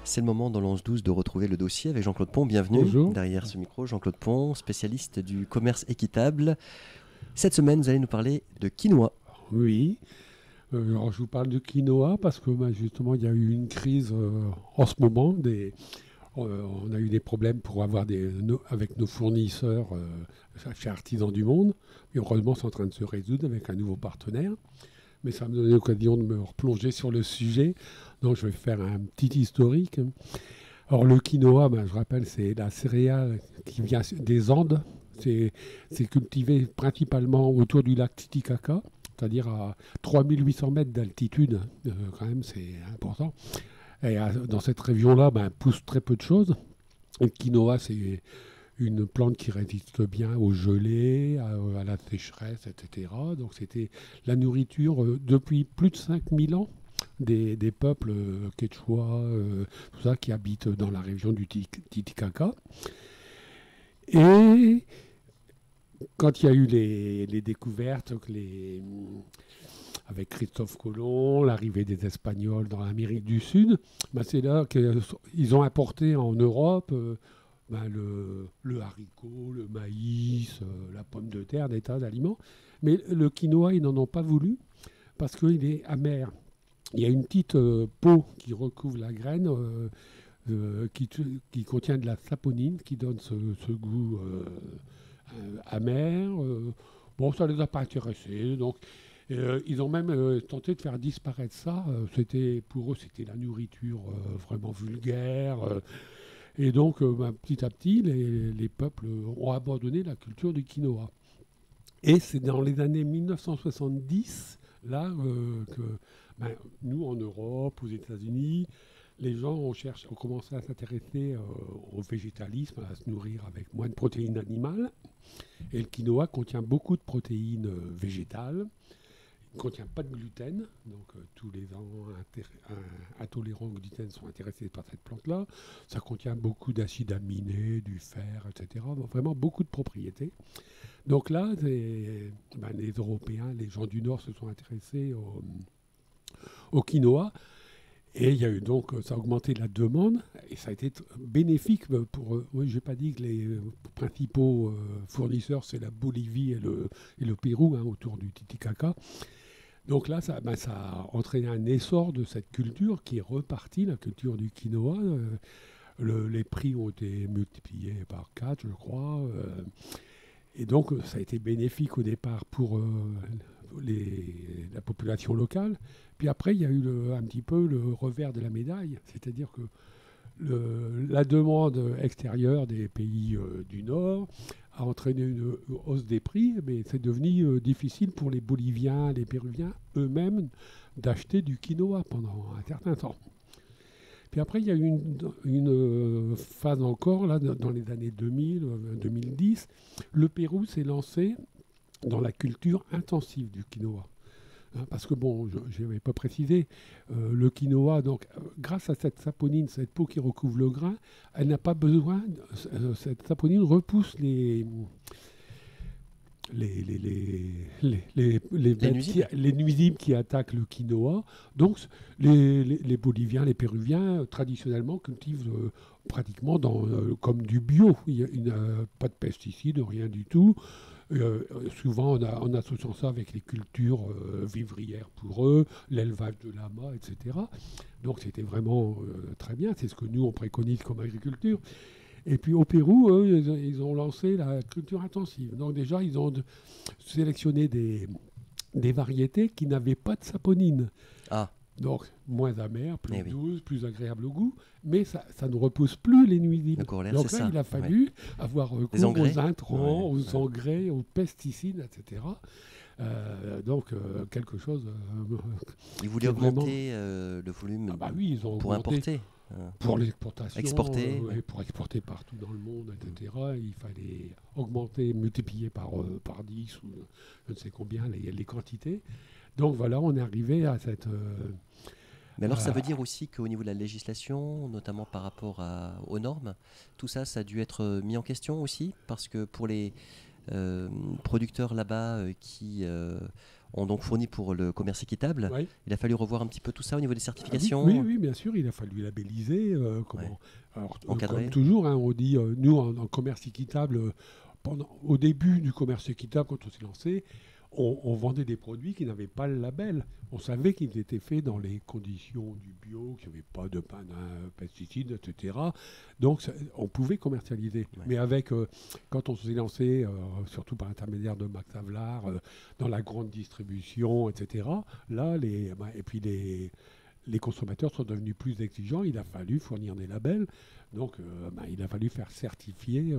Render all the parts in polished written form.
C'est le moment dans l'11-12 de retrouver le dossier avec Jean-Claude Pont. Bienvenue. Bonjour. Derrière ce micro, Jean-Claude Pont, spécialiste du commerce équitable. Cette semaine, vous allez nous parler de quinoa. Oui. Alors, je vous parle de quinoa parce que justement, il y a eu une crise en ce moment. On a eu des problèmes pour avoir avec nos fournisseurs chez Artisans du Monde. Et heureusement, c'est en train de se résoudre avec un nouveau partenaire. Mais ça me donne l'occasion de me replonger sur le sujet. Donc, je vais faire un petit historique. Alors, le quinoa, je rappelle, c'est la céréale qui vient des Andes. C'est cultivé principalement autour du lac Titicaca, c'est-à-dire à 3800 mètres d'altitude. Quand même, c'est important. Et dans cette région-là, pousse très peu de choses. Et le quinoa, c'est une plante qui résiste bien aux gelées, à la sécheresse, etc. Donc c'était la nourriture depuis plus de 5000 ans des peuples quechua, tout ça, qui habitent dans la région du Titicaca. Et quand il y a eu les découvertes, avec Christophe Colomb, l'arrivée des Espagnols dans l'Amérique du Sud, c'est là qu'ils ont apporté en Europe le haricot, le maïs, la pomme de terre, des tas d'aliments. Mais le quinoa, ils n'en ont pas voulu parce qu'il est amer. Il y a une petite peau qui recouvre la graine qui contient de la saponine, qui donne ce goût amer. Bon, ça ne les a pas intéressés. Donc, ils ont même tenté de faire disparaître ça. Pour eux, c'était la nourriture vraiment vulgaire. Et donc, petit à petit, les peuples ont abandonné la culture du quinoa. Et c'est dans les années 1970, là, que nous, en Europe, aux États-Unis, les gens ont commencé à s'intéresser au végétalisme, à se nourrir avec moins de protéines animales. Et le quinoa contient beaucoup de protéines végétales. Il ne contient pas de gluten, donc tous les intolérants au gluten sont intéressés par cette plante-là. Ça contient beaucoup d'acides aminés, du fer, etc. Donc, vraiment beaucoup de propriétés. Donc là, les Européens, les gens du Nord se sont intéressés au quinoa. Et il y a eu donc, ça a augmenté la demande et ça a été bénéfique pour. Oui, je n'ai pas dit que les principaux fournisseurs, c'est la Bolivie et le Pérou, autour du Titicaca. Donc là, ça a entraîné un essor de cette culture qui est repartie, la culture du quinoa. Les prix ont été multipliés par 4, je crois. Et donc, ça a été bénéfique au départ pour la population locale. Puis après, il y a eu un petit peu le revers de la médaille, c'est-à-dire que la demande extérieure des pays du Nord a entraîné une hausse des prix, mais c'est devenu difficile pour les Boliviens, les Péruviens eux-mêmes d'acheter du quinoa pendant un certain temps. Puis après, il y a eu une phase encore, là, dans les années 2000-2010. Le Pérou s'est lancé dans la culture intensive du quinoa. Parce que, je n'avais pas précisé, le quinoa, donc, grâce à cette saponine, cette peau qui recouvre le grain, elle n'a pas besoin, cette saponine repousse les nuisibles qui attaquent le quinoa. Donc, les Boliviens, les Péruviens, traditionnellement, cultivent pratiquement comme du bio. Il n'y a pas de pesticides, rien du tout. Souvent, en associant ça avec les cultures vivrières pour eux, l'élevage de lama, etc. Donc, c'était vraiment très bien. C'est ce que nous, on préconise comme agriculture. Et puis au Pérou, eux, ils ont lancé la culture intensive. Donc déjà, ils ont sélectionné des variétés qui n'avaient pas de saponine. Ah. Donc moins amères, plus douces, plus agréables au goût, mais ça ne repousse plus les nuisibles. Donc là, il a fallu avoir recours aux intrants, aux engrais, aux pesticides, etc. Donc quelque chose... ils voulaient augmenter le volume ils ont pour importer. Pour l'exportation, pour exporter partout dans le monde, etc. Il fallait augmenter, multiplier par 10 ou je ne sais combien les quantités. Donc voilà, on est arrivé à cette... Mais alors ça veut dire aussi qu'au niveau de la législation, notamment par rapport aux normes, tout ça, ça a dû être mis en question aussi, parce que pour les producteurs là-bas qui ont donc fourni pour le commerce équitable. Ouais. Il a fallu revoir un petit peu tout ça au niveau des certifications. Oui, bien sûr, il a fallu labelliser. Alors, Encadrer. comme toujours, hein, on dit, nous, en commerce équitable, au début du commerce équitable, quand on s'est lancé, on vendait des produits qui n'avaient pas le label. On savait qu'ils étaient faits dans les conditions du bio, qu'il n'y avait pas de pesticides, etc. Donc, on pouvait commercialiser. Ouais. Mais quand on s'est lancé, surtout par l'intermédiaire de Max Havelaar, dans la grande distribution, etc., là, et puis les consommateurs sont devenus plus exigeants. Il a fallu fournir des labels. Donc, il a fallu faire certifier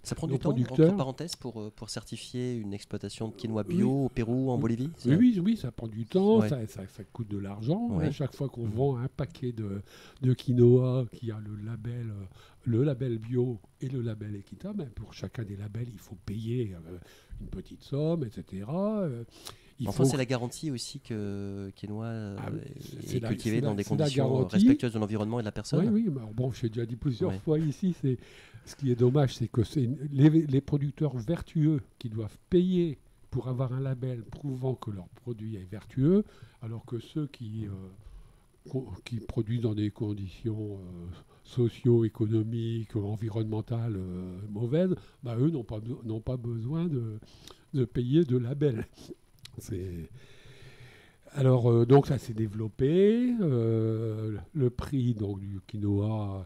ça prend nos du temps, producteurs. entre parenthèses, pour certifier une exploitation de quinoa bio au Pérou, en Bolivie. Oui, ça prend du temps, Ouais. ça coûte de l'argent. Ouais. À chaque fois qu'on vend un paquet de quinoa qui a le label bio et le label équitable, pour chacun des labels, il faut payer une petite somme, etc. C'est la garantie aussi que quinoa est cultivé dans des c'est la conditions garantie. respectueuses de l'environnement et de la personne. Oui, mais bon, j'ai déjà dit plusieurs fois ici, ce qui est dommage, c'est que c'est les producteurs vertueux qui doivent payer pour avoir un label prouvant que leur produit est vertueux, alors que ceux qui produisent dans des conditions socio-économiques, environnementales mauvaises, eux n'ont pas besoin de payer de label. Alors, donc ça s'est développé. Le prix donc, du quinoa,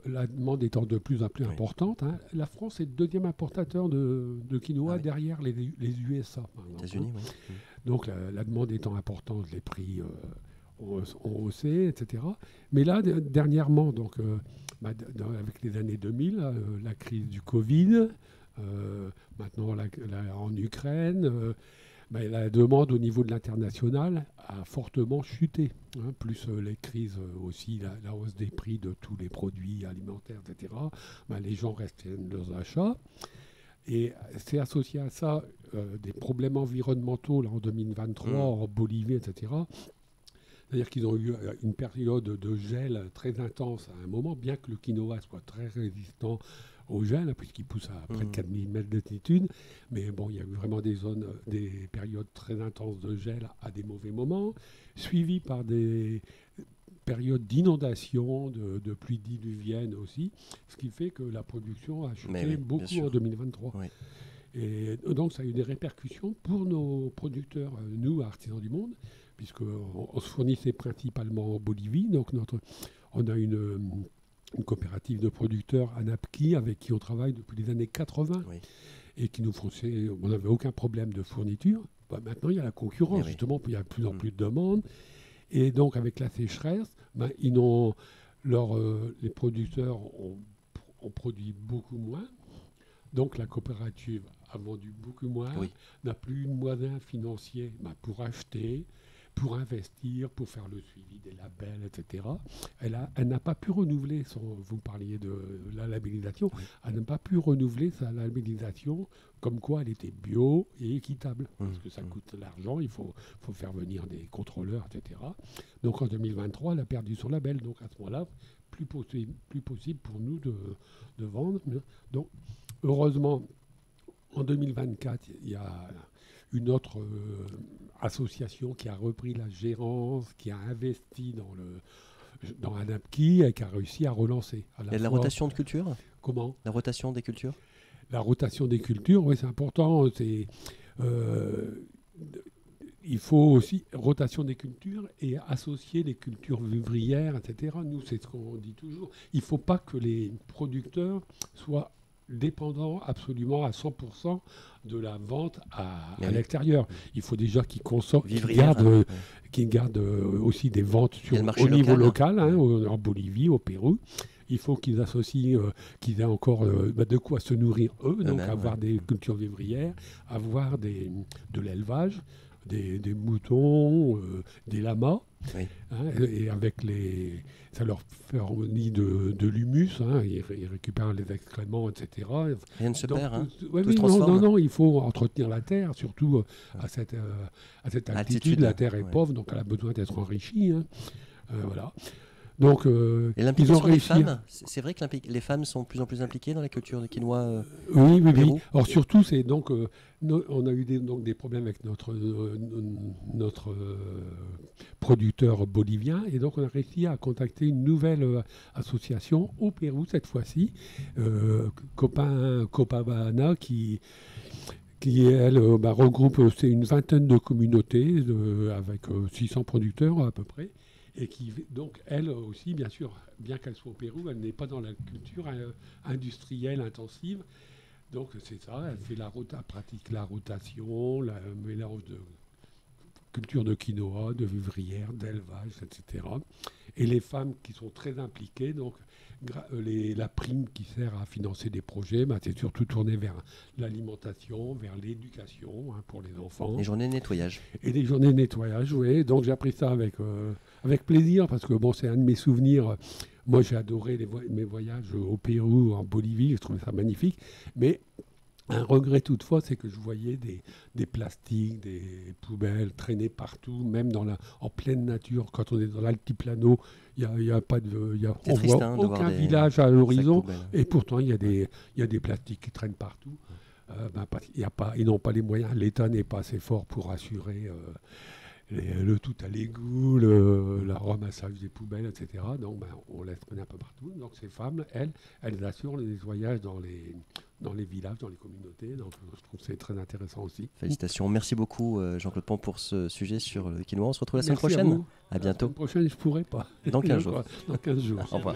la demande étant de plus en plus importante. Hein. La France est le deuxième importateur de quinoa derrière les USA. États-Unis, oui. Donc la demande étant importante, les prix ont haussé, etc. Mais là, dernièrement, donc, avec les années 2000, la crise du Covid, maintenant en Ukraine, la demande au niveau de l'international a fortement chuté. Hein, plus les crises aussi, la hausse des prix de tous les produits alimentaires, etc. Les gens restreignent leurs achats. Et c'est associé à ça des problèmes environnementaux là, en 2023 en Bolivie, etc. C'est-à-dire qu'ils ont eu une période de gel très intense à un moment, bien que le quinoa soit très résistant au gel, puisqu'il pousse à près de 4000 mètres d'altitude. Mais bon, il y a eu vraiment des périodes très intenses de gel à des mauvais moments, suivies par des périodes d'inondation, de pluies diluviennes aussi, ce qui fait que la production a chuté beaucoup en 2023. Oui. Et donc, ça a eu des répercussions pour nos producteurs, nous, artisans du monde, puisqu'on se fournissait principalement en Bolivie. Donc, on a une coopérative de producteurs, Anapki, avec qui on travaille depuis les années 80, et qui nous fournissait, on n'avait aucun problème de fourniture. Maintenant, il y a la concurrence, justement, il y a de plus en plus de demandes. Et donc, avec la sécheresse, les producteurs ont produit beaucoup moins. Donc, la coopérative a vendu beaucoup moins, n'a plus de moyens financiers pour acheter, pour investir, pour faire le suivi des labels, etc. Elle n'a pas pu renouveler vous parliez de la labellisation, elle n'a pas pu renouveler sa labellisation comme quoi elle était bio et équitable, parce que ça coûte de l'argent, il faut faire venir des contrôleurs, etc. Donc en 2023, elle a perdu son label, donc à ce moment-là, plus possible pour nous de vendre. Donc heureusement, en 2024, il y a une autre association qui a repris la gérance, qui a investi dans Anapki et qui a réussi à relancer. Et la rotation de culture ? Comment ? La rotation des cultures ? La rotation des cultures, oui, c'est important. Il faut aussi rotation des cultures et associer les cultures vivrières, etc. Nous, c'est ce qu'on dit toujours. Il ne faut pas que les producteurs soient dépendants absolument à 100% de la vente à l'extérieur. Il faut déjà qu'ils consomment, qu'ils gardent aussi des ventes au niveau local, en Bolivie, au Pérou. Il faut qu'ils associent, qu'ils aient encore de quoi se nourrir eux, donc avoir des cultures vivrières, avoir de l'élevage, des moutons, des lamas. Oui. Et avec ça leur fournit de l'humus, ils récupèrent les excréments, etc. Rien ne se perd, tout se transforme. Non, il faut entretenir la terre, surtout à cette altitude. La terre est pauvre, donc elle a besoin d'être enrichie. Voilà. Donc, Et ils ont l'implication des réussi. femmes, c'est vrai que les femmes sont de plus en plus impliquées dans la culture de quinoa Oui, oui, Pérou. oui. Alors surtout, c'est donc, on a eu donc des problèmes avec notre producteur bolivien, et donc on a réussi à contacter une nouvelle association au Pérou cette fois-ci, Copacabana, qui elle regroupe c'est une vingtaine de communautés avec 600 producteurs à peu près. Et qui, donc, elle aussi, bien sûr, bien qu'elle soit au Pérou, elle n'est pas dans la culture industrielle intensive. Donc, c'est ça, elle fait elle pratique la rotation, le mélange de culture de quinoa, de vivrière, d'élevage, etc. Et les femmes qui sont très impliquées, donc, la prime qui sert à financer des projets, c'est surtout tourné vers l'alimentation, vers l'éducation pour les enfants. Les journées de nettoyage. Et les journées de nettoyage, oui. Donc j'ai appris ça avec plaisir, parce que bon, c'est un de mes souvenirs. Moi, j'ai adoré mes voyages au Pérou, en Bolivie, je trouvais ça magnifique. Mais un regret toutefois, c'est que je voyais des plastiques, des poubelles traîner partout, même en pleine nature. Quand on est dans l'altiplano, il n'y a pas de, on triste, voit aucun village à l'horizon, et pourtant il y a des plastiques qui traînent partout. Ils n'ont pas les moyens, l'État n'est pas assez fort pour assurer le tout à l'égout, le ramassage des poubelles, etc. Donc on laisse traîner un peu partout. Donc ces femmes, elles assurent le nettoyage dans les villages, dans les communautés. Donc je trouve que c'est très intéressant aussi. Félicitations. Merci beaucoup Jean-Claude Pont pour ce sujet sur le quinoa. On se retrouve la semaine Merci prochaine. À bientôt. La semaine prochaine, je ne pourrai pas. Dans 15 jours. Dans 15 jours. Au revoir.